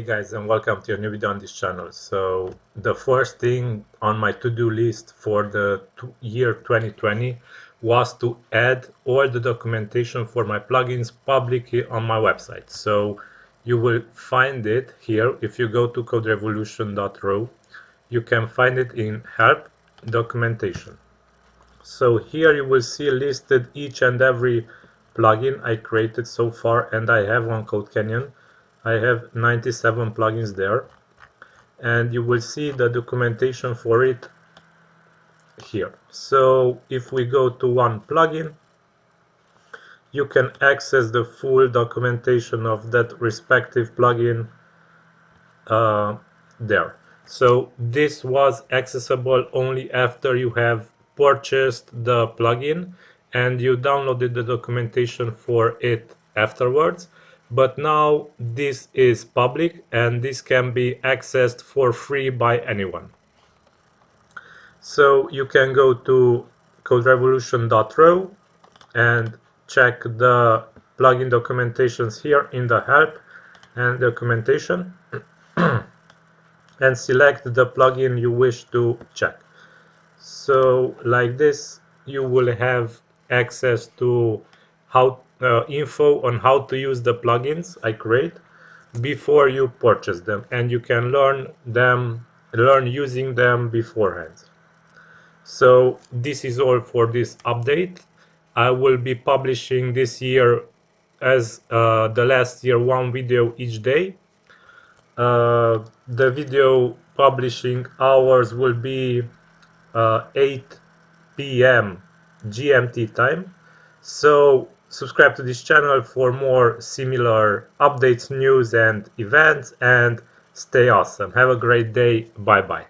guys, and welcome to a new video on this channel. So the first thing on my to-do list for the year 2020 was to add all the documentation for my plugins publicly on my website. So you will find it here. If you go to CodeRevolution.ro, you can find it in Help Documentation. So here you will see listed each and every plugin I created so far, and I have on CodeCanyon. I have 97 plugins there, and you will see the documentation for it here. So if we go to one plugin, you can access the full documentation of that respective plugin there. So this was accessible only after you have purchased the plugin and you downloaded the documentation for it afterwards. But now this is public and this can be accessed for free by anyone. So you can go to CodeRevolution.ro and check the plugin documentations here in the help and documentation and select the plugin you wish to check. So like this, you will have access to info on how to use the plugins I create before you purchase them, and you can learn using them beforehand. So this is all for this update. I will be publishing this year, as the last year, one video each day. The video publishing hours will be 8 p.m. GMT time. So subscribe to this channel for more similar updates, news and events, and stay awesome. Have a great day. Bye bye.